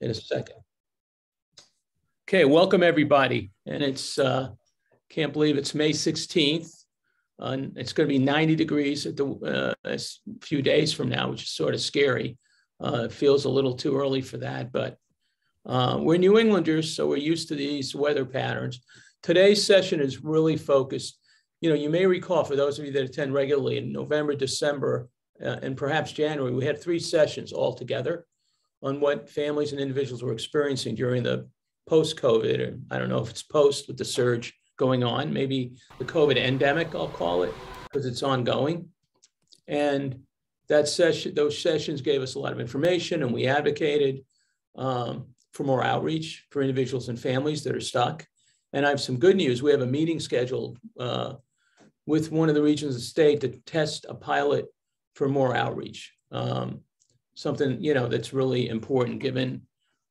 in a second. Okay, welcome everybody. And it's, can't believe it's May 16th. It's going to be 90 degrees at a few days from now, which is sort of scary. It feels a little too early for that, but we're New Englanders, so we're used to these weather patterns. Today's session is really focused. You know, you may recall, for those of you that attend regularly, in November, December, and perhaps January, we had 3 sessions all together on what families and individuals were experiencing during the post-COVID, or I don't know if it's post with the surge going on, maybe the COVID endemic, I'll call it, because it's ongoing. And that session, those sessions gave us a lot of information, and we advocated for more outreach for individuals and families that are stuck. And I have some good news. We have a meeting scheduled with one of the regions of the state to test a pilot for more outreach. Something, you know, that's really important given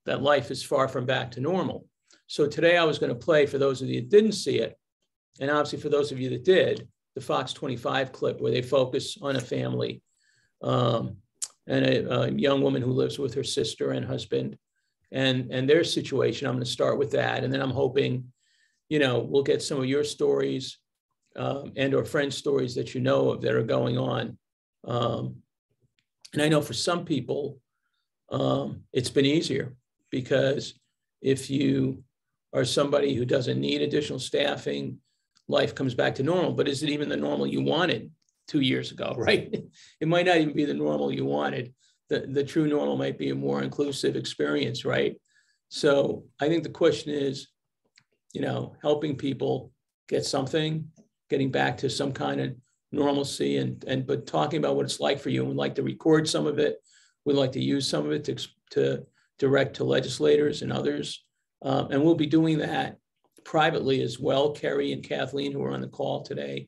that life is far from back to normal. So today I was going to play, for those of you that didn't see it, and obviously for those of you that did, the Fox 25 clip where they focus on a family and a young woman who lives with her sister and husband and their situation. I'm going to start with that. And then I'm hoping, you know, we'll get some of your stories and or friend stories that you know of that are going on. And I know for some people, it's been easier, because if you are somebody who doesn't need additional staffing, life comes back to normal. But is it even the normal you wanted 2 years ago, right? It might not even be the normal you wanted. The true normal might be a more inclusive experience, right? So I think the question is, you know, helping people get something, getting back to some kind of normalcy, but talking about what it's like for you. And we'd like to record some of it. We'd like to use some of it to direct to legislators and others. And we'll be doing that privately as well. Kerry and Kathleen, who are on the call today,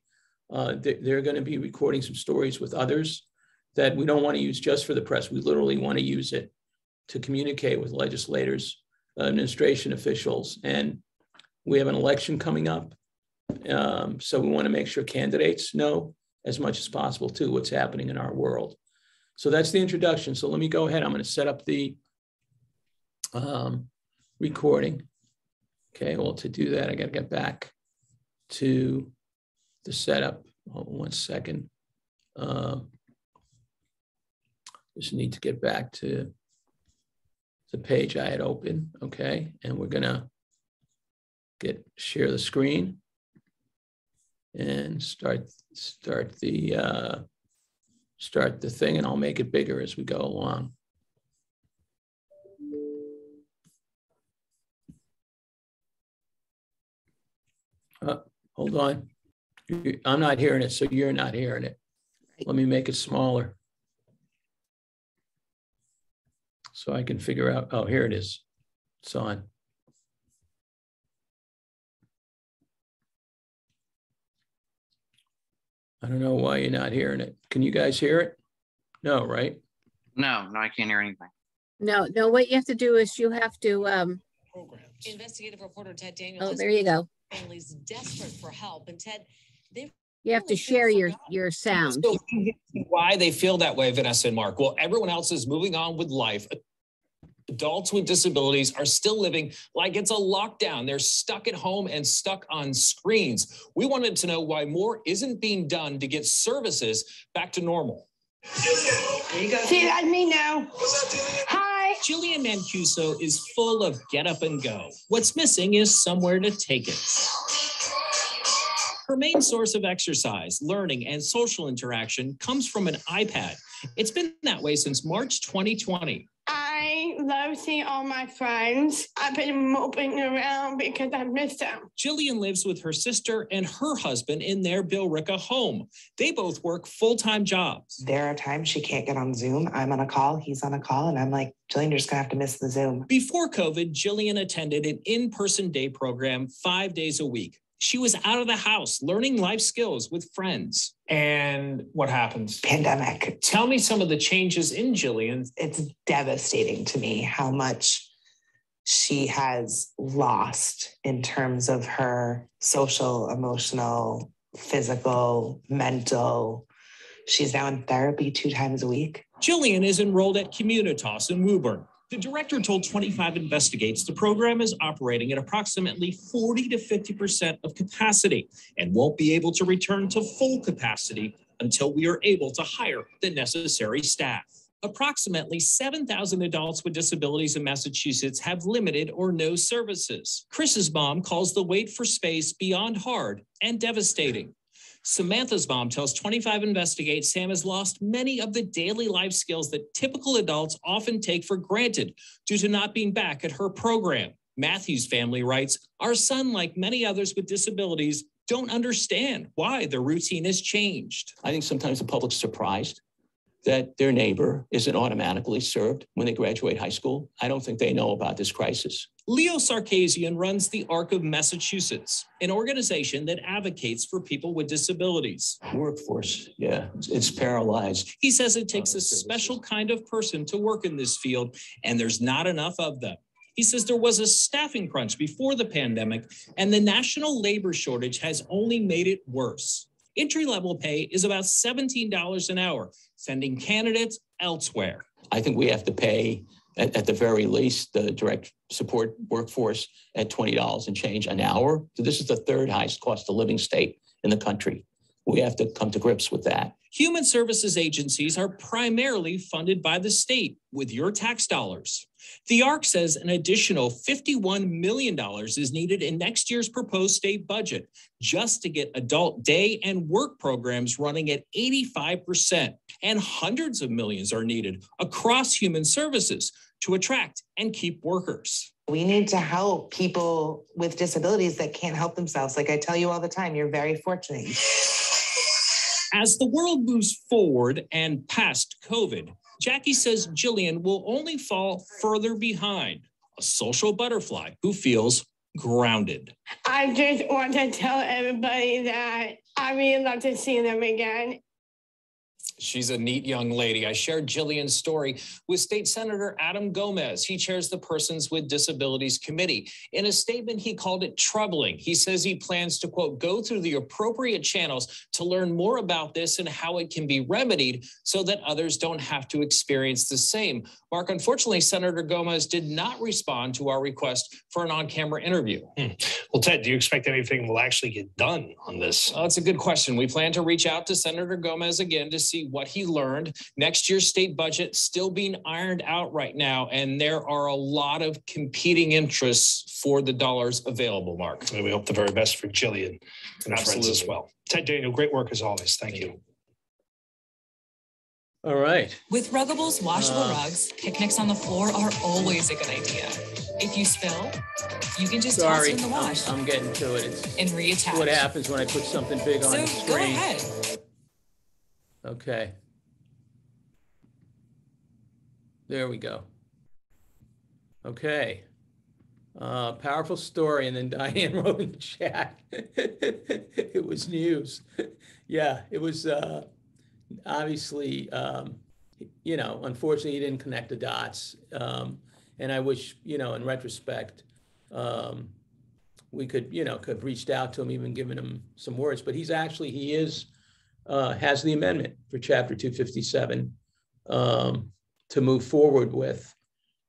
they're going to be recording some stories with others that we don't want to use just for the press. We literally want to use it to communicate with legislators, administration officials. And we have an election coming up. So we want to make sure candidates know as much as possible too what's happening in our world. So that's the introduction. So let me go ahead. I'm going to set up the recording. Okay, well, to do that, I got to get back to the setup. Hold on 1 second. Just need to get back to the page I had open. Okay, and we're going to share the screen and start the thing, and I'll make it bigger as we go along. Hold on. I'm not hearing it, so you're not hearing it. Let me make it smaller so I can figure out. Oh, here it is. It's on. I don't know why you're not hearing it. Can you guys hear it? No, right? No, I can't hear anything. No, what you have to do is you have to programs. Investigative reporter Ted Daniels. Oh, there you go. Families desperate for help, and Ted, you have to share your sound. So why they feel that way, Vanessa and Mark? Well, everyone else is moving on with life. Adults with disabilities are still living like it's a lockdown. They're stuck at home and stuck on screens. We wanted to know why more isn't being done to get services back to normal. There you go. See, that's me now. Hi. Jillian Mancuso is full of get up and go. What's missing is somewhere to take it. Her main source of exercise, learning, and social interaction comes from an iPad. It's been that way since March 2020. I love seeing all my friends. I've been moping around because I miss them. Jillian lives with her sister and her husband in their Billerica home. They both work full-time jobs. There are times she can't get on Zoom. I'm on a call, he's on a call, and I'm like, Jillian, you're just gonna have to miss the Zoom. Before COVID, Jillian attended an in-person day program 5 days a week. She was out of the house, learning life skills with friends. And what happens? Pandemic. Tell me some of the changes in Jillian. It's devastating to me how much she has lost in terms of her social, emotional, physical, mental. She's now in therapy 2 times a week. Jillian is enrolled at Communitas in Woburn. The director told 25 Investigates the program is operating at approximately 40 to 50% of capacity and won't be able to return to full capacity until we are able to hire the necessary staff. Approximately 7,000 adults with disabilities in Massachusetts have limited or no services. Chris's mom calls the wait for space beyond hard and devastating. Samantha's mom tells 25 Investigates Sam has lost many of the daily life skills that typical adults often take for granted due to not being back at her program. Matthew's family writes, our son, like many others with disabilities, don't understand why the routine has changed. I think sometimes the public's surprised that their neighbor isn't automatically served when they graduate high school. I don't think they know about this crisis. Leo Sarkissian runs the ARC of Massachusetts, an organization that advocates for people with disabilities. Workforce, yeah, it's paralyzed. He says it takes a special kind of person to work in this field, and there's not enough of them. He says there was a staffing crunch before the pandemic, and the national labor shortage has only made it worse. Entry-level pay is about $17 an hour, sending candidates elsewhere. I think we have to pay, at the very least, the direct support workforce at $20 and change an hour. So this is the third highest cost of living state in the country. We have to come to grips with that. Human services agencies are primarily funded by the state with your tax dollars. The ARC says an additional $51 million is needed in next year's proposed state budget just to get adult day and work programs running at 85%. And hundreds of millions are needed across human services to attract and keep workers. We need to help people with disabilities that can't help themselves. Like I tell you all the time, you're very fortunate. As the world moves forward and past COVID, Jackie says Jillian will only fall further behind, a social butterfly who feels grounded. I just want to tell everybody that I really love to see them again. She's a neat young lady. I shared Jillian's story with State Senator Adam Gomez. He chairs the Persons with Disabilities Committee. In a statement, he called it troubling. He says he plans to, quote, go through the appropriate channels to learn more about this and how it can be remedied so that others don't have to experience the same. Mark, unfortunately, Senator Gomez did not respond to our request for an on-camera interview. Well, Ted, do you expect anything will actually get done on this? Well, that's a good question. We plan to reach out to Senator Gomez again to see what he learned. Next year's state budget still being ironed out right now, and there are a lot of competing interests for the dollars available, Mark. And we hope the very best for Jillian and her friends as well. Ted Daniel, great work as always. Thank you. All right. With Ruggables washable rugs, picnics on the floor are always a good idea. If you spill, you can just toss it in the wash. I'm getting to it. And reattach. What happens when I put something big on the screen? Go ahead. Okay. There we go. Okay. Powerful story. And then Diane wrote in the chat. It was news. Yeah, it was obviously, you know, unfortunately, he didn't connect the dots. And I wish, you know, in retrospect, we could, you know, could have reached out to him, even given him some words. But he's actually, he is, has the amendment for Chapter 257 to move forward with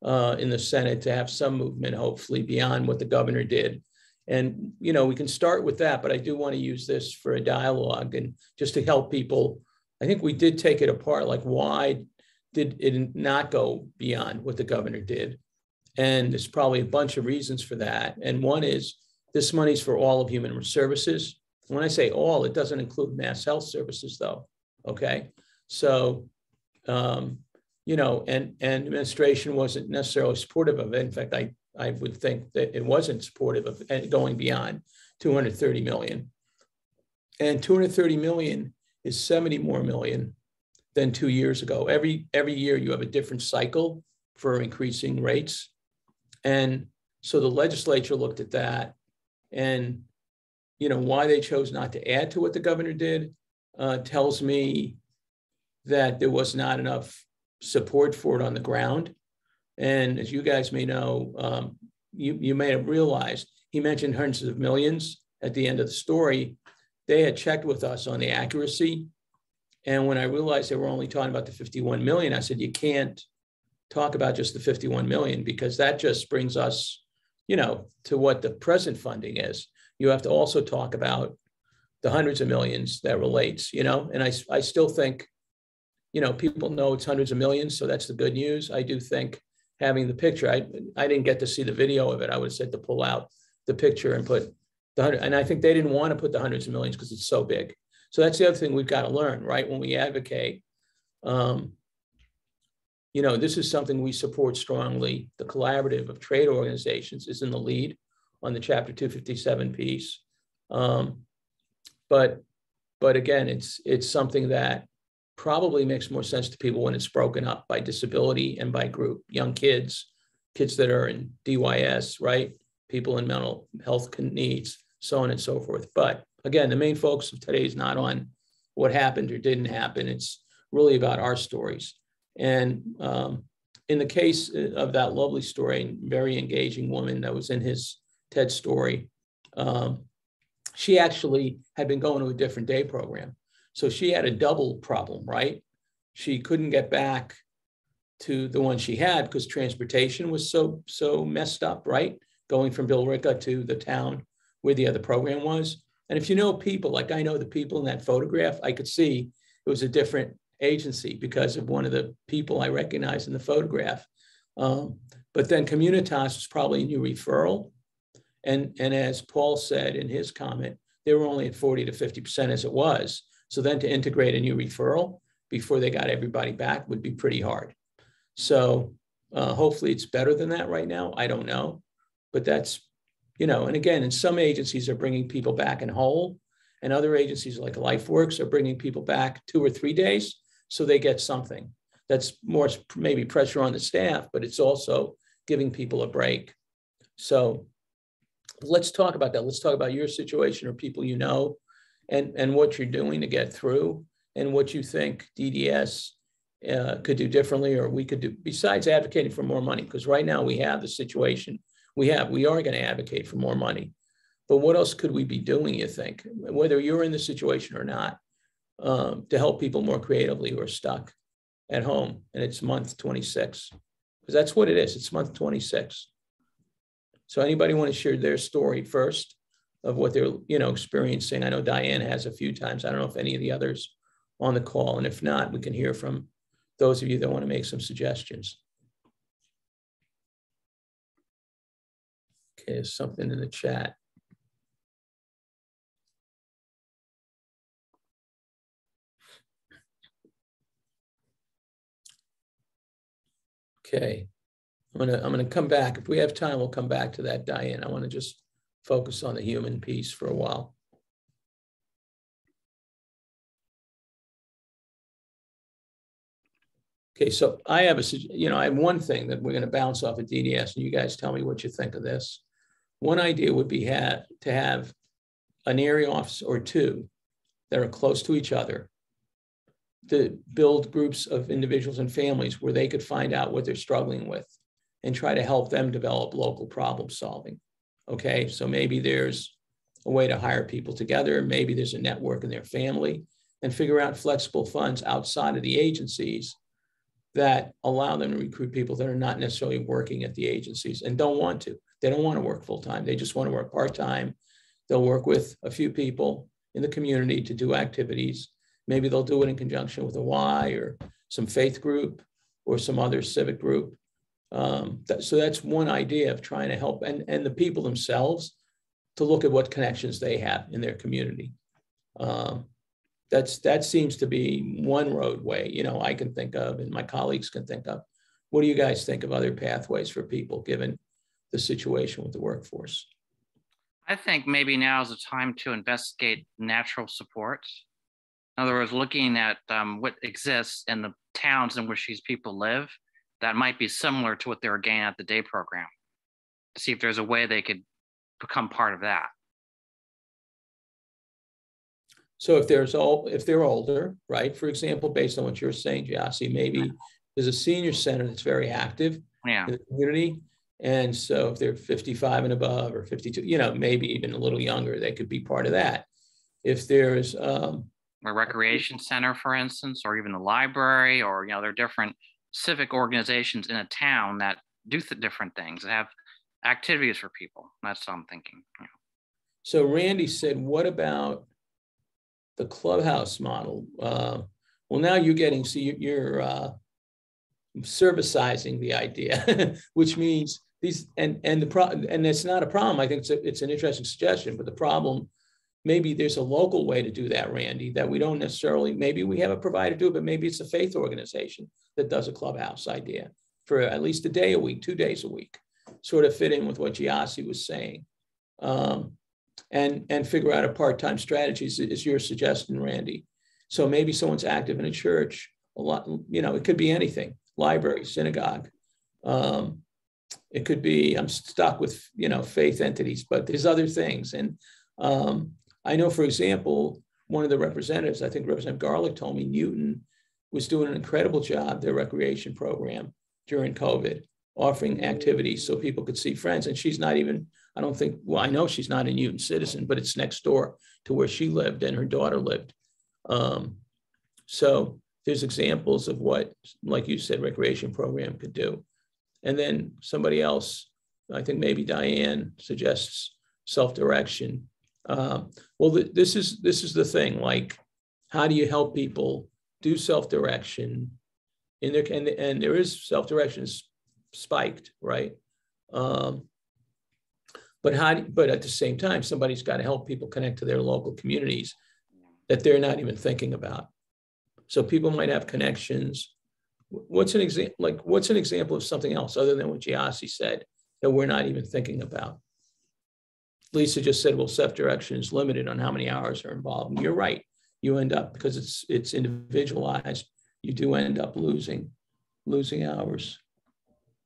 in the Senate, to have some movement, hopefully, beyond what the governor did. And, you know, we can start with that, but I do want to use this for a dialogue and just to help people. I think we did take it apart, like why did it not go beyond what the governor did? And there's probably a bunch of reasons for that. And one is this money's for all of human services. When I say all, it doesn't include mass health services though, okay? So, you know, and administration wasn't necessarily supportive of it. In fact, I would think that it wasn't supportive of going beyond 230 million. And 230 million is 70 more million than 2 years ago. Every year you have a different cycle for increasing rates. And so the legislature looked at that, and you know why they chose not to add to what the governor did tells me that there was not enough support for it on the ground. And as you guys may know, you may have realized, he mentioned hundreds of millions at the end of the story. They had checked with us on the accuracy. And when I realized they were only talking about the 51 million, I said, you can't talk about just the 51 million, because that just brings us, you know, to what the present funding is. You have to also talk about the hundreds of millions that relates, you know, and I still think, you know, people know it's hundreds of millions, so that's the good news. I do think having the picture, I didn't get to see the video of it. I would have said to pull out the picture and put the 100, and I think they didn't want to put the hundreds of millions because it's so big. So that's the other thing we've got to learn, right? When we advocate, you know, this is something we support strongly. The collaborative of trade organizations is in the lead on the Chapter 257 piece. But again, it's something that probably makes more sense to people when it's broken up by disability and by group. Young kids that are in DYS, right? People in mental health needs, so on and so forth. But again, the main focus of today is not on what happened or didn't happen. It's really about our stories. And in the case of that lovely story, very engaging woman that was in his TED story, she actually had been going to a different day program. So she had a double problem, right? She couldn't get back to the one she had because transportation was so messed up, right? Going from Billerica to the town where the other program was. And if you know people, like I know the people in that photograph, I could see it was a different agency because of one of the people I recognized in the photograph. But then Communitas was probably a new referral. And as Paul said in his comment, they were only at 40 to 50% as it was. So then to integrate a new referral before they got everybody back would be pretty hard. So hopefully it's better than that right now. I don't know, but that's, you know, and again, and some agencies are bringing people back in whole, and other agencies like LifeWorks are bringing people back 2 or 3 days so they get something. That's more maybe pressure on the staff, but it's also giving people a break. So let's talk about that. Let's talk about your situation or people you know, and what you're doing to get through, and what you think DDS could do differently, or we could do besides advocating for more money. Because right now we have the situation we are going to advocate for more money. But what else could we be doing, you think, whether you're in the situation or not, to help people more creatively who are stuck at home? And it's month 26, because that's what it is. It's month 26. So anybody want to share their story first of what they're, you know, experiencing? I know Diane has a few times. I don't know if any of the others on the call, and if not, we can hear from those of you that want to make some suggestions. Okay, there's something in the chat. Okay, I'm gonna come back. If we have time, we'll come back to that, Diane. I want to just focus on the human piece for a while. Okay, so I have I have one thing that we're going to bounce off at DDS, and you guys tell me what you think of this. One idea would be to have an area office or two that are close to each other, to build groups of individuals and families where they could find out what they're struggling with and try to help them develop local problem solving. Okay, so maybe there's a way to hire people together. Maybe there's a network in their family, and figure out flexible funds outside of the agencies that allow them to recruit people that are not necessarily working at the agencies and don't want to. They don't want to work full-time. They just want to work part-time. They'll work with a few people in the community to do activities. Maybe they'll do it in conjunction with a Y or some faith group or some other civic group. So that's one idea of trying to help, and the people themselves to look at what connections they have in their community. That seems to be one roadway, you know, I can think of, and my colleagues can think of. What do you guys think of other pathways for people given the situation with the workforce? I think maybe now is the time to investigate natural supports. In other words, looking at what exists in the towns in which these people live that might be similar to what they were getting at the day program, to see if there's a way they could become part of that. So if they're older, right? For example, based on what you're saying, Jassy, maybe there's a senior center that's very active in the community. And so if they're 55 and above or 52, you know, maybe even a little younger, they could be part of that. If there's a recreation center, for instance, or even the library, or, you know, there are different civic organizations in a town that do different things, that have activities for people. That's what I'm thinking. Yeah. So Randy said, what about the clubhouse model? Well, now you're getting, so you're servicizing the idea, which means these, and it's not a problem. I think it's an interesting suggestion, but the problem, maybe there's a local way to do that, Randy, that we don't necessarily, maybe we have a provider do it, but maybe it's a faith organization that does a clubhouse idea for at least a day a week, 2 days a week, sort of fit in with what Giassi was saying. And figure out a part-time strategy is your suggestion, Randy. So maybe someone's active in a church, a lot, you know, it could be anything, library, synagogue. It could be, I'm stuck with, you know, faith entities, but there's other things. And I know, for example, one of the representatives, I think Representative Garlick told me Newton was doing an incredible job, their recreation program during COVID, offering activities so people could see friends. And she's not even, I don't think, well, I know she's not a Newton citizen, but it's next door to where she lived and her daughter lived. So there's examples of what, like you said, recreation program could do. And then somebody else, I think maybe Diane, suggests self-direction. Well, this is the thing, like, how do you help people do self-direction in their, and there is self-direction spiked, right? But at the same time, somebody's got to help people connect to their local communities that they're not even thinking about. So people might have connections. What's an example of something else other than what Giassi said that we're not even thinking about? Lisa just said, well, self-direction is limited on how many hours are involved. And you're right. You end up, because it's individualized, you do end up losing hours.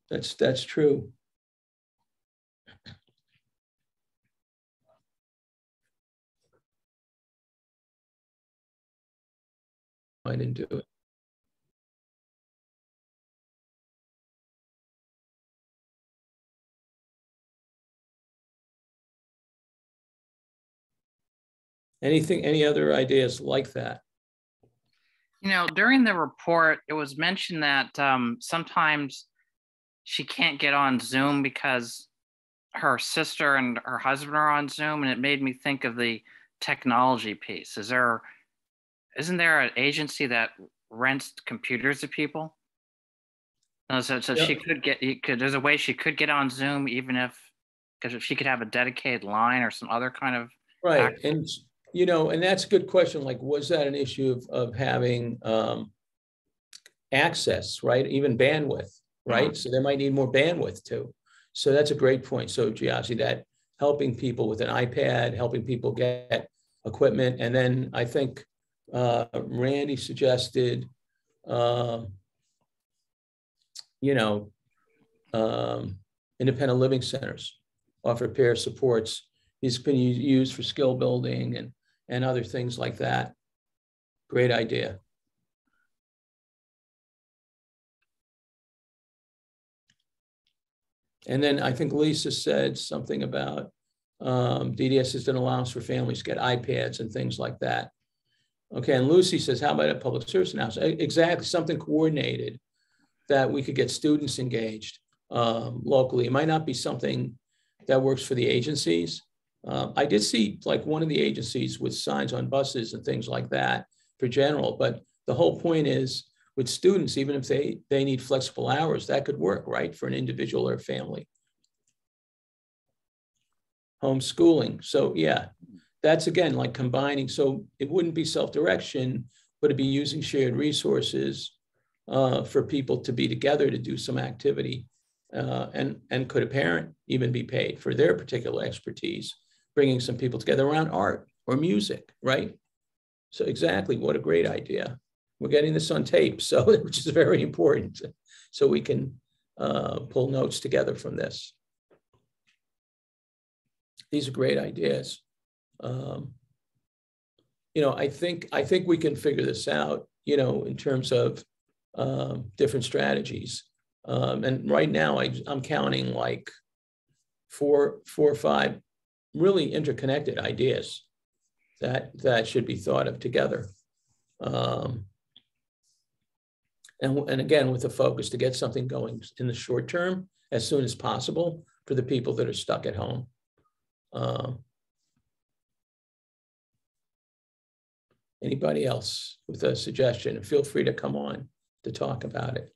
That's true. I didn't do it. Any other ideas like that? You know, during the report, it was mentioned that sometimes she can't get on Zoom because her sister and her husband are on Zoom, and it made me think of the technology piece. Isn't there an agency that rents computers to people? So yeah. She could get, there's a way she could get on Zoom, even because if she could have a dedicated line or some other kind of. Right, and you know, and that's a good question. Like, was that an issue of having access, right? Even bandwidth, right? So they might need more bandwidth too. So that's a great point. So Giassi, that helping people with an iPad, helping people get equipment. And then I think Randy suggested, independent living centers offer peer supports. These can be used for skill building and other things like that. Great idea. And then I think Lisa said something about DDS is an allowance for families to get iPads and things like that. Okay, and Lucy says, how about a public service announcement? Exactly, something coordinated that we could get students engaged locally. It might not be something that works for the agencies. I did see like one of the agencies with signs on buses and things like that for general, but the whole point is with students, even if they need flexible hours, that could work, right, for an individual or a family. Homeschooling, so yeah, that's again like combining, so it wouldn't be self-direction, but it'd be using shared resources for people to be together to do some activity. And could a parent even be paid for their particular expertise, bringing some people together around art or music, right? So exactly, what a great idea. We're getting this on tape, so which is very important, so we can pull notes together from this. These are great ideas. I think we can figure this out, in terms of different strategies. And right now, I'm counting like four or five really interconnected ideas that should be thought of together. And again, with the focus to get something going in the short term as soon as possible for the people that are stuck at home. Anybody else with a suggestion? Feel free to come on to talk about it.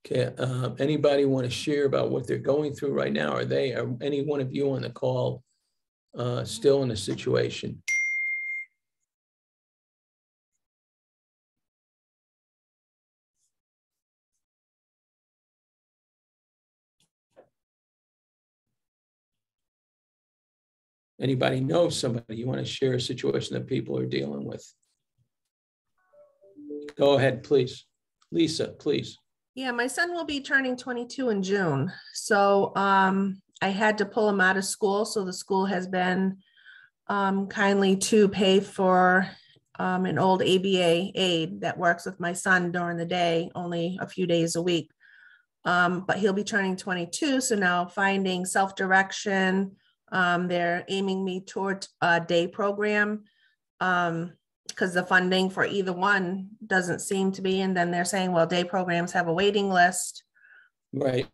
Okay, anybody want to share about what they're going through right now? Are any one of you on the call still in a situation? Anybody know somebody you want to share a situation that people are dealing with? Go ahead, please. Lisa, please. Yeah, my son will be turning 22 in June. So I had to pull him out of school. So the school has been kindly to pay for an old ABA aide that works with my son during the day, only a few days a week. But he'll be turning 22. So now finding self-direction, they're aiming me towards a day program because the funding for either one doesn't seem to be. And then they're saying, well, day programs have a waiting list. Right.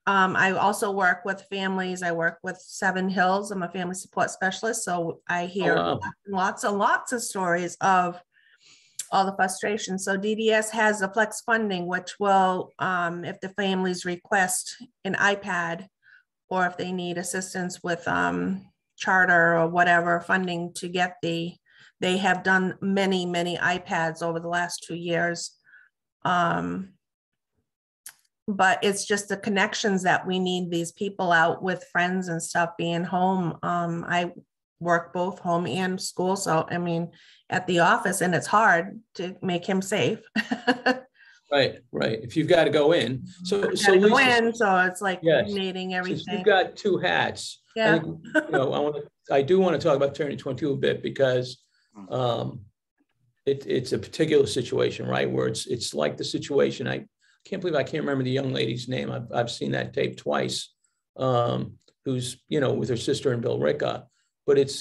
I also work with families. I work with Seven Hills. I'm a family support specialist. So I hear lots and lots of stories of all the frustration. So DDS has a flex funding, which will, if the families request an iPad, or if they need assistance with charter or whatever funding to get they have done many, many iPads over the last 2 years. But it's just the connections that we need these people out with friends and stuff being home. I work both home and school. So, I mean, at the office, and it's hard to make him safe. Right. If you've got to go in. So Lisa, go in, so it's like coordinating everything. You've got two hats. Yeah. I think, I do want to talk about turning 22 a bit because it's a particular situation, right? Where it's like the situation. I can't remember the young lady's name. I've seen that tape twice. Who's with her sister and Bill Ricca, but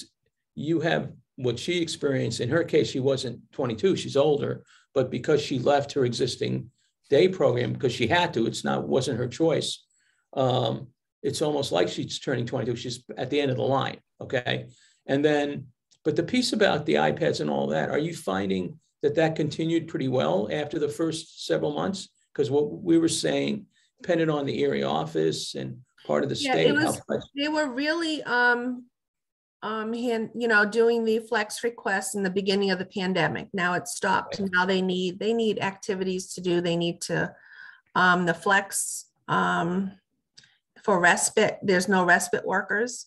you have what she experienced. In her case, she wasn't 22; she's older. But because she left her existing day program because she had to, wasn't her choice. It's almost like she's turning 22. She's at the end of the line. Okay, and then. But the piece about the iPads and all that, are you finding that continued pretty well after the first several months? Because what we were saying, depended on the area office and part of the state. They were really, doing the flex requests in the beginning of the pandemic. Now it's stopped. Right. Now they need activities to do. They need to, the flex for respite. There's no respite workers.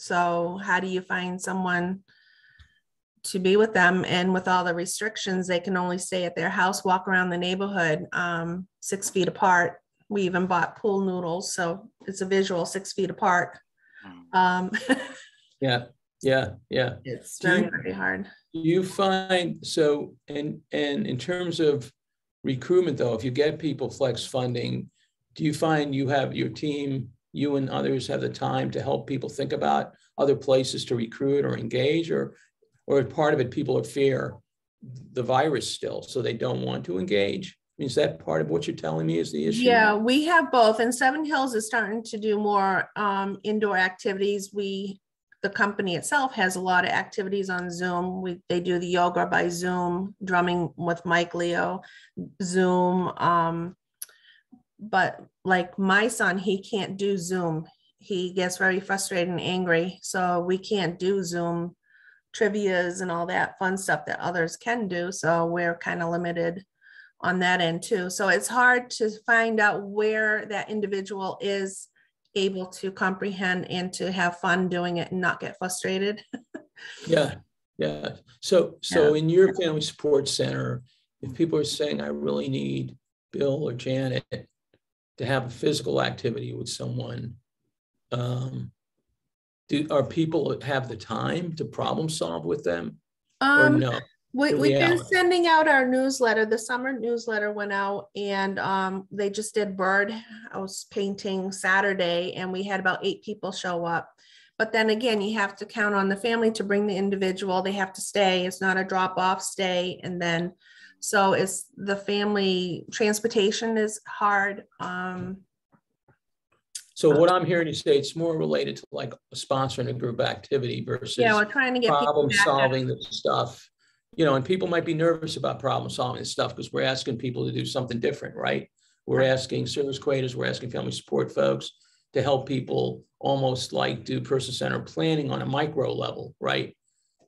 So how do you find someone to be with them? And with all the restrictions, they can only stay at their house, walk around the neighborhood 6 feet apart. We even bought pool noodles. So it's a visual 6 feet apart. Yeah. It's very hard. Do you find, so, and in terms of recruitment though, if you get people flex funding, do you find you have your team, you and others have the time to help people think about other places to recruit or engage, or part of it, people fear the virus still, so they don't want to engage? I mean, is that part of what you're telling me is the issue? Yeah, we have both. And Seven Hills is starting to do more indoor activities. The company itself has a lot of activities on Zoom. They do the yoga by Zoom, drumming with Mike Leo, Zoom. But like my son, he can't do Zoom. He gets very frustrated and angry. So we can't do Zoom trivias and all that fun stuff that others can do. So we're kind of limited on that end too. So it's hard to find out where that individual is able to comprehend and to have fun doing it and not get frustrated. Yeah. So in your family support center, if people are saying, I really need Bill or Janet to have a physical activity with someone, are people have the time to problem solve with them or no? We've been sending out our newsletter. The summer newsletter went out, and they just did birdhouse painting Saturday, and we had about 8 people show up. But then again, you have to count on the family to bring the individual. They have to stay. It's not a drop-off stay. And then, so it's the family transportation is hard. So what I'm hearing you say, it's more related to like sponsoring a group activity versus we're trying to get problem solving the stuff. You know, and people might be nervous about problem solving stuff because we're asking people to do something different, right? We're asking service coordinators, we're asking family support folks to help people almost like do person-centered planning on a micro level, right?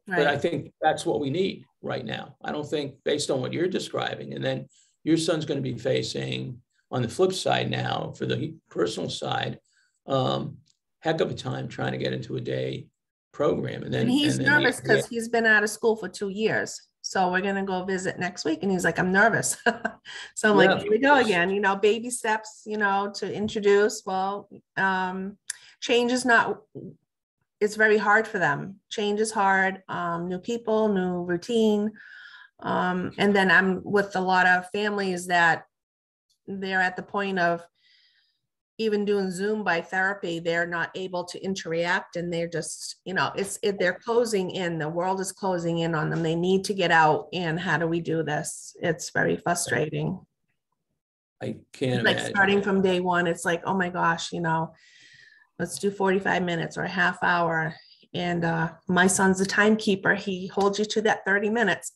But I think that's what we need right now. I don't think, based on what you're describing, and then your son's going to be facing on the flip side now for the personal side, heck of a time trying to get into a day program. And he's nervous because he's been out of school for 2 years. So we're going to go visit next week. And he's like, I'm nervous. So I'm like, here we go again, you know, baby steps, you know, to introduce. Well, change is not, it's very hard for them. Change is hard. New people, new routine. And then I'm with a lot of families that they're at the point of even doing Zoom by therapy, they're not able to interact, and they're just, you know, they're closing in, the world is closing in on them. They need to get out. And how do we do this? It's very frustrating. I can't like imagine. Starting from day one, it's like, oh my gosh, you know, let's do 45 minutes or a half hour. And my son's a timekeeper. He holds you to that 30 minutes.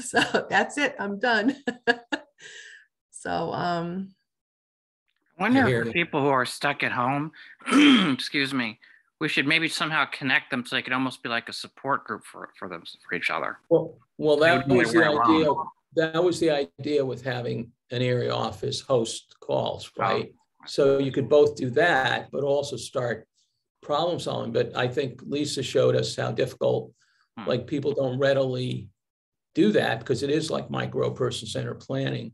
So that's it. I'm done. So, I wonder if people who are stuck at home, excuse me, we should maybe somehow connect them so they could almost be like a support group for them, for each other. Well, that was the idea. That was the idea with having an area office host calls, right? So you could both do that, but also start problem solving. But I think Lisa showed us how difficult, like people don't readily do that because it is like micro person-centered planning.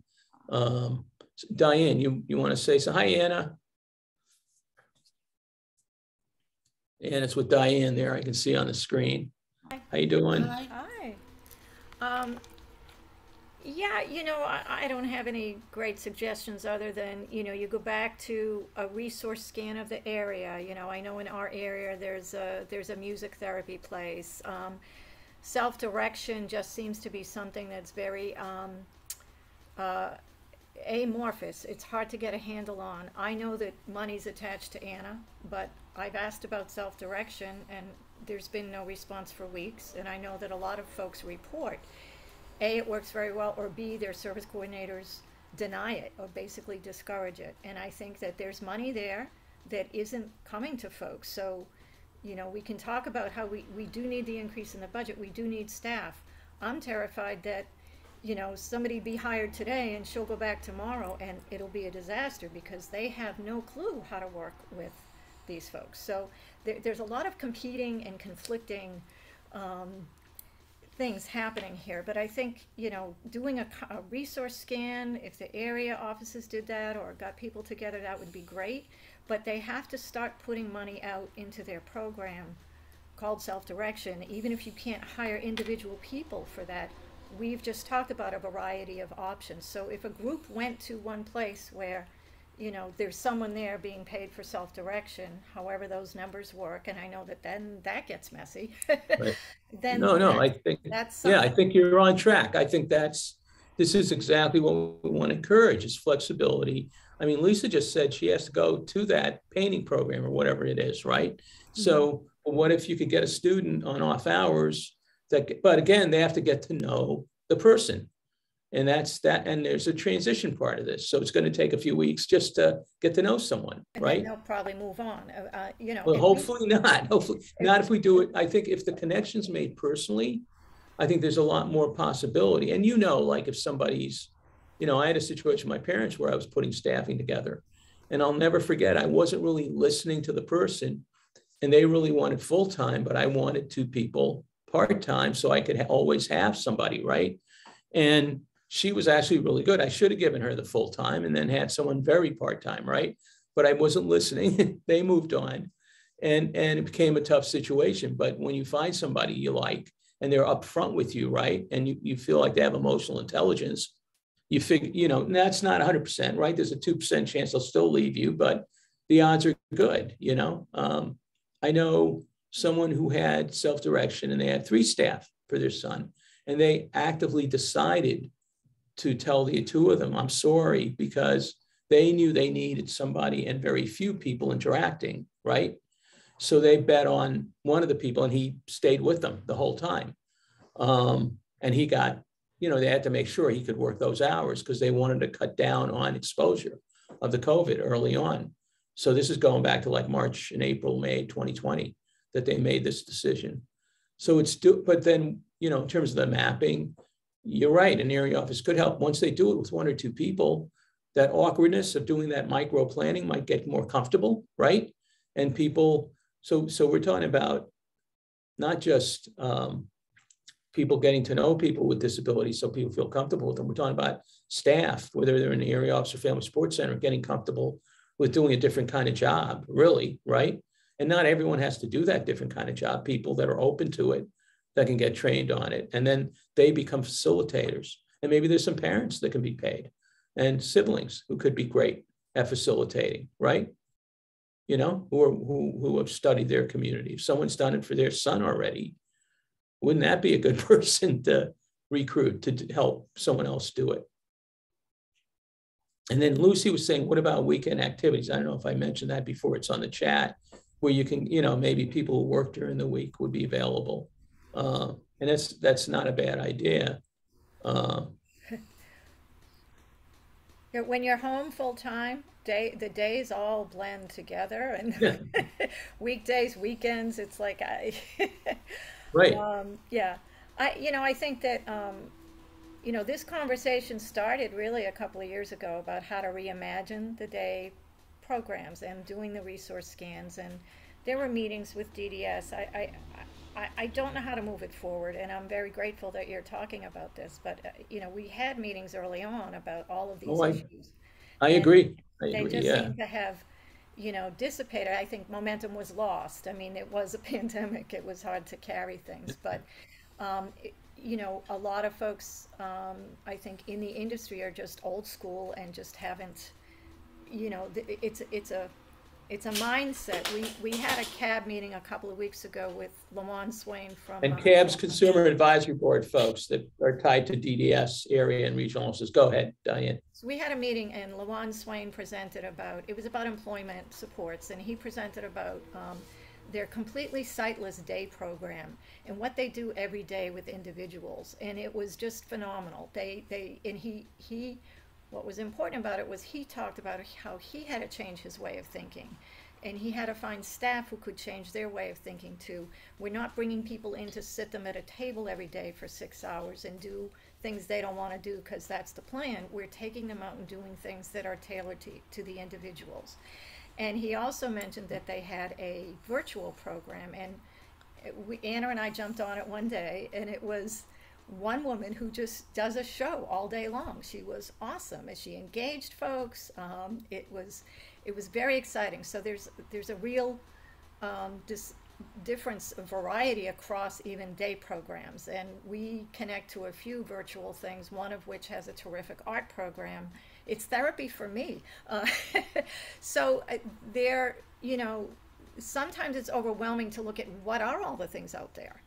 Diane, you want to say so? Hi, Anna. And it's with Diane there. I can see on the screen. Hi. How you doing? Hi. Yeah, you know, I don't have any great suggestions other than, you know, you go back to a resource scan of the area. You know, I know in our area there's a music therapy place. Self-direction just seems to be something that's very amorphous. It's hard to get a handle on. I know that money's attached to Anna, but I've asked about self-direction and there's been no response for weeks. And I know that a lot of folks report, A, it works very well, or B, their service coordinators deny it or basically discourage it. And I think that there's money there that isn't coming to folks. So, you know, we can talk about how we do need the increase in the budget. We do need staff. I'm terrified that, you know, somebody be hired today and she'll go back tomorrow and it'll be a disaster because they have no clue how to work with these folks. So there's a lot of competing and conflicting things happening here. But I think, you know, doing a resource scan, if the area offices did that or got people together, that would be great. But they have to start putting money out into their program called self-direction, even if you can't hire individual people for that. We've just talked about a variety of options. So if a group went to one place where, you know, there's someone there being paid for self-direction, however those numbers work, and I know that then that gets messy. Right. Then no, I think that's I think you're on track. I think this is exactly what we want to encourage is flexibility. I mean, Lisa just said she has to go to that painting program or whatever it is, right? Mm-hmm. So what if you could get a student on off hours but again, they have to get to know the person. And that's that. And there's a transition part of this. So it's going to take a few weeks just to get to know someone, right? And they'll probably move on, you know. Well, hopefully not. Hopefully not if we do it. I think if the connection's made personally, I think there's a lot more possibility. And, you know, like if somebody's, you know, I had a situation with my parents where I was putting staffing together. And I'll never forget, I wasn't really listening to the person. And they really wanted full-time, but I wanted 2 people part-time so I could always have somebody, right? And she was actually really good. I should have given her the full-time and then had someone very part-time, right? But I wasn't listening. They moved on and it became a tough situation. But when you find somebody you like and they're upfront with you, right? And you feel like they have emotional intelligence, you figure, you know, that's not 100%, right? There's a 2% chance they'll still leave you, but the odds are good, you know? I know someone who had self-direction and they had 3 staff for their son, and they actively decided to tell the 2 of them, I'm sorry, because they knew they needed somebody and very few people interacting, right? So they bet on one of the people and he stayed with them the whole time. And he got, you know, they had to make sure he could work those hours because they wanted to cut down on exposure of the COVID early on. So this is going back to like March and April, May 2020 that they made this decision. So but then, you know, in terms of the mapping, you're right, an area office could help. Once they do it with 1 or 2 people, that awkwardness of doing that micro planning might get more comfortable, right? And people, so we're talking about not just people getting to know people with disabilities so people feel comfortable with them. We're talking about staff, whether they're in the area office or family sports center, getting comfortable with doing a different kind of job, really, right? And not everyone has to do that different kind of job. People that are open to it, that can get trained on it. And then they become facilitators. And maybe there's some parents that can be paid and siblings who could be great at facilitating, right? You know, who have studied their community. If someone's done it for their son already, wouldn't that be a good person to recruit to help someone else do it? And then Lucy was saying, what about weekend activities? I don't know if I mentioned that before, it's on the chat, where you can, you know, maybe people who work during the week would be available. And that's not a bad idea. When you're home full time, the days all blend together, and Yeah. weekdays, weekends, it's like Right. Yeah, I think that this conversation started really a couple of years ago about how to reimagine the day programs and doing the resource scans, and there were meetings with DDS. I don't know how to move it forward, and I'm very grateful that you're talking about this, but we had meetings early on about all of these issues. I agree. They just seem to have dissipated. I think momentum was lost. I mean, it was a pandemic. It was hard to carry things, but a lot of folks, I think in the industry are just old school and just haven't, it's a mindset. We had a CAB meeting a couple of weeks ago with Lawan Swain from... And CAB's Consumer Advisory Board folks that are tied to DDS area and regional offices. Go ahead, Diane. So we had a meeting and Lawan Swain presented it was about employment supports, and he presented about their completely sightless day program and what they do every day with individuals. And it was just phenomenal. What was important about it was he talked about how he had to change his way of thinking, and he had to find staff who could change their way of thinking too. We're not bringing people in to sit them at a table every day for 6 hours and do things they don't want to do because that's the plan. We're taking them out and doing things that are tailored to the individuals. And he also mentioned that they had a virtual program, and Anna and I jumped on it one day, and it was one woman who just does a show all day long. She was awesome, and she engaged folks. It was very exciting. So there's a real difference, variety across even day programs, and we connect to a few virtual things, one of which has a terrific art program. It's therapy for me. So sometimes it's overwhelming to look at what are all the things out there.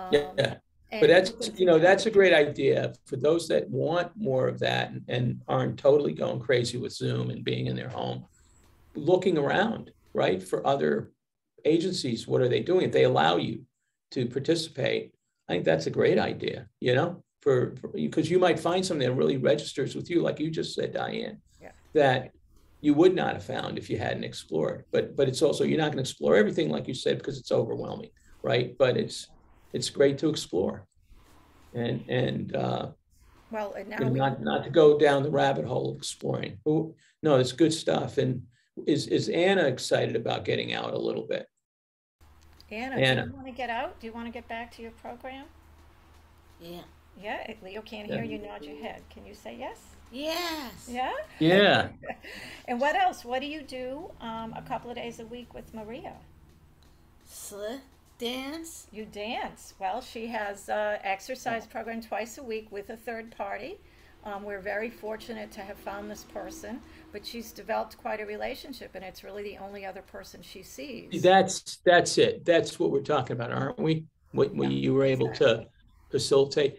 Yeah. But that's a great idea for those that want more of that and aren't totally going crazy with Zoom and being in their home, looking around, right, for other agencies. What are they doing? If they allow you to participate, I think that's a great idea, because you might find something that really registers with you, like you just said, Diane, that you would not have found if you hadn't explored. But it's also, you're not going to explore everything, like you said, because it's overwhelming, right? But it's great to explore, and not to go down the rabbit hole of exploring. No, it's good stuff. And is Anna excited about getting out a little bit? Anna, do you want to get out? Do you want to get back to your program? Yeah. Yeah, Leo can't hear you nod your head. Can you say yes? Yes. Yeah? Yeah. And what else? What do you do a couple of days a week with Maria? dance? You dance. Well, she has exercise program twice a week with a third party. We're very fortunate to have found this person, but she's developed quite a relationship, and it's really the only other person she sees. That's it. That's what we're talking about, aren't we? What you were able to facilitate.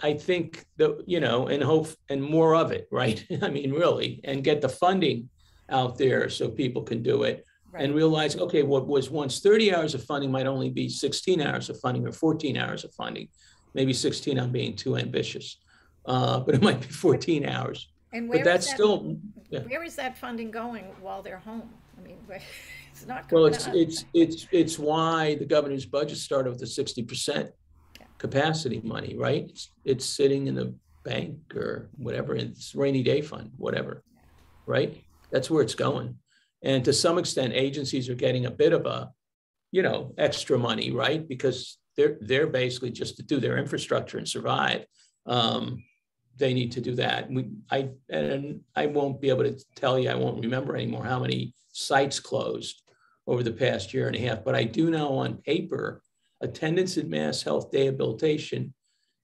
I think that, you know, and hope and more of it, right? I mean, really, and get the funding out there so people can do it. Right. And realize, okay, what was once 30 hours of funding might only be 16 hours of funding or 14 hours of funding. Maybe 16, I'm being too ambitious, but it might be 14 hours. And but that's still, where is that funding going while they're home? I mean, it's not well, going it's why the governor's budget started with the 60% capacity money, right? It's sitting in the bank or whatever, it's rainy day fund, whatever, right? That's where it's going. And to some extent, agencies are getting a bit of a, you know, extra money, right? Because they're basically just to do their infrastructure and survive. They need to do that. And I won't be able to tell you, I won't remember anymore how many sites closed over the past year and a half, but I do know on paper, attendance at Mass Health Day habilitation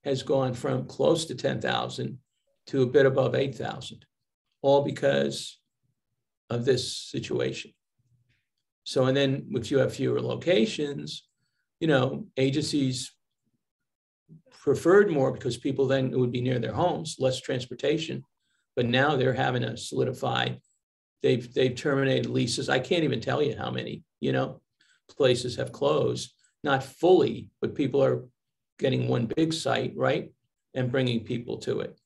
has gone from close to 10,000 to a bit above 8,000, all because of this situation. So, and then if you have fewer locations, you know, agencies preferred more because people then it would be near their homes, less transportation, but now they're having to solidify. They've terminated leases. I can't even tell you how many, you know, places have closed, not fully, but people are getting one big site, right? And bringing people to it.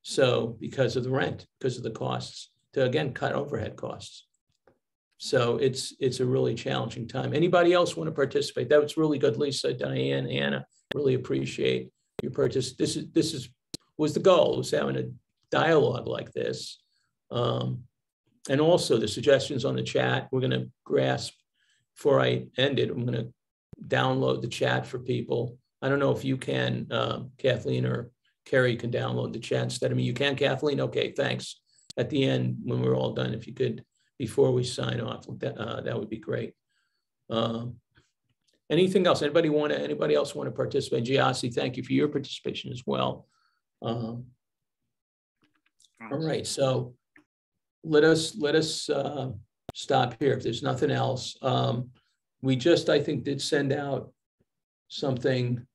So because of the rent, because of the costs, to again, cut overhead costs. So it's a really challenging time. Anybody else want to participate? That was really good, Lisa, Diane, Anna. Really appreciate your participation. This was the goal, was having a dialogue like this. And also the suggestions on the chat, we're going to grasp, before I end it, I'm going to download the chat for people. I don't know if you can, Kathleen or Carrie can download the chat instead of me. You can, Kathleen? Okay, thanks. At the end, when we're all done, if you could, before we sign off, that would be great. Anything else? Anybody else want to participate? Giassi, thank you for your participation as well. All right, so let us stop here if there's nothing else. We just, I think, did send out something.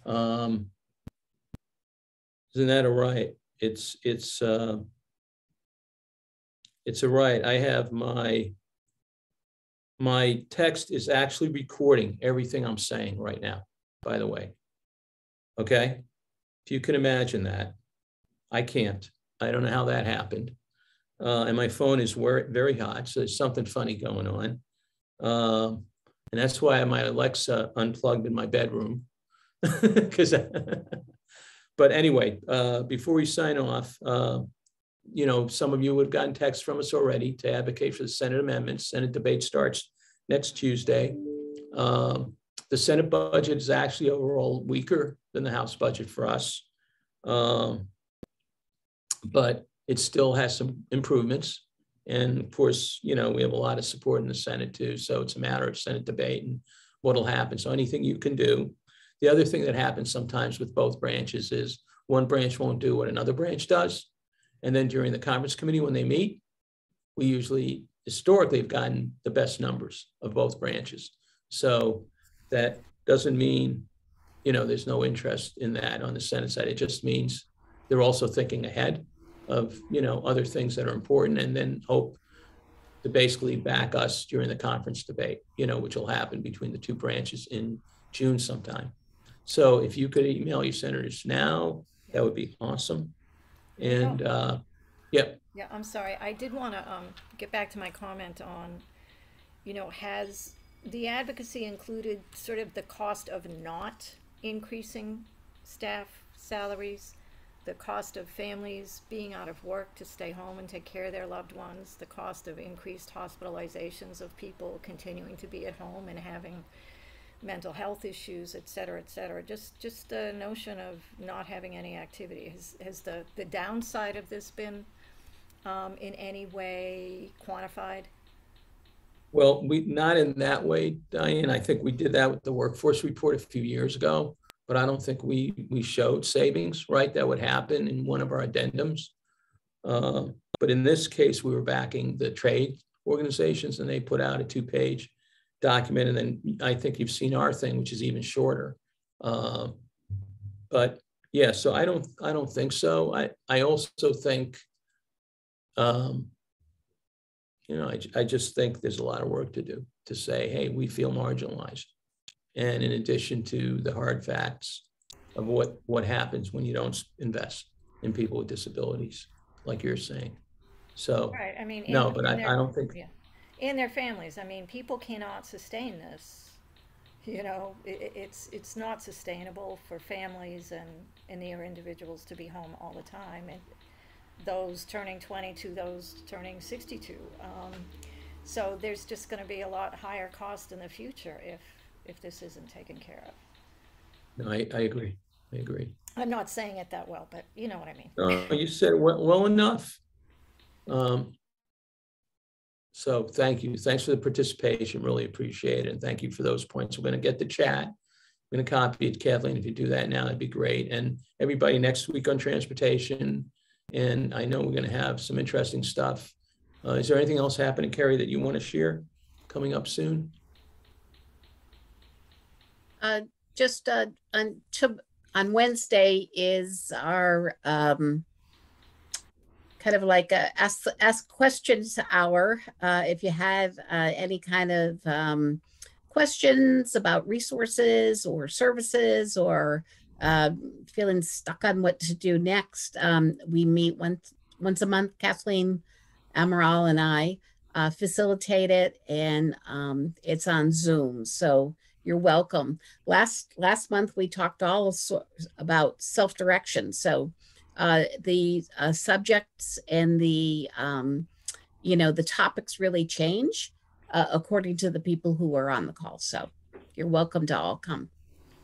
Isn't that all right? It's all right. I have my text is actually recording everything I'm saying right now, by the way. Okay? If you can imagine that. I can't. I don't know how that happened. And my phone is very hot, so there's something funny going on. And that's why my Alexa unplugged in my bedroom. But anyway, before we sign off, you know, some of you have gotten texts from us already to advocate for the Senate amendments. Senate debate starts next Tuesday. The Senate budget is actually overall weaker than the House budget for us. But it still has some improvements. And of course, you know, we have a lot of support in the Senate too. So it's a matter of Senate debate and what'll happen. So anything you can do. The other thing that happens sometimes with both branches is one branch won't do what another branch does. And then during the conference committee, when they meet, we usually historically have gotten the best numbers of both branches. So that doesn't mean, you know, there's no interest in that on the Senate side. It just means they're also thinking ahead of, you know, other things that are important, and then hope to basically back us during the conference debate, you know, which will happen between the two branches in June sometime. So if you could email your senators now, that would be awesome. And yeah. Yeah, I'm sorry. I did want to get back to my comment on, you know, has the advocacy included sort of the cost of not increasing staff salaries, the cost of families being out of work to stay home and take care of their loved ones, the cost of increased hospitalizations of people continuing to be at home and having mental health issues, et cetera, just the notion of not having any activity. Has the downside of this been in any way quantified? Well, not in that way, Diane. I think we did that with the workforce report a few years ago, but I don't think we showed savings, right? That would happen in one of our addendums. But in this case, we were backing the trade organizations, and they put out a 2-page document. And then I think you've seen our thing, which is even shorter. But yeah, so I don't think so. I also think, you know, I just think there's a lot of work to do to say, hey, we feel marginalized. And in addition to the hard facts of what happens when you don't invest in people with disabilities, like you're saying. So, right. I mean, no, but I don't think. Yeah. And their families. I mean, people cannot sustain this. You know, it's not sustainable for families and their individuals to be home all the time. And those turning 22, those turning 62. So there's just going to be a lot higher cost in the future if this isn't taken care of. No, I agree. I agree. I'm not saying it that well, but you know what I mean. No, you said it well enough. So thank you. Thanks for the participation. Really appreciate it. And thank you for those points. We're going to get the chat. I'm going to copy it, Kathleen. If you do that now, that'd be great. And everybody next week on transportation. And I know we're going to have some interesting stuff. Is there anything else happening, Carrie, that you want to share coming up soon? Just on Wednesday is our kind of like a ask questions hour. If you have any kind of questions about resources or services, or feeling stuck on what to do next, we meet once a month. Kathleen Amaral and I facilitate it, and it's on Zoom. So you're welcome. Last month we talked all about self-direction. So the subjects and the you know, the topics really change according to the people who are on the call. So you're welcome to all come.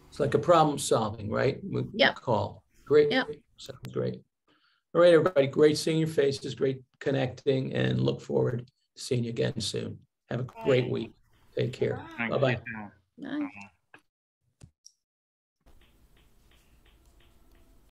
It's like a problem solving, right? Yeah. Call. Great. Yep. Sounds great. All right, everybody. Great seeing your faces. Great connecting, and look forward to seeing you again soon. Have a great week. Take care. Bye-bye. Bye.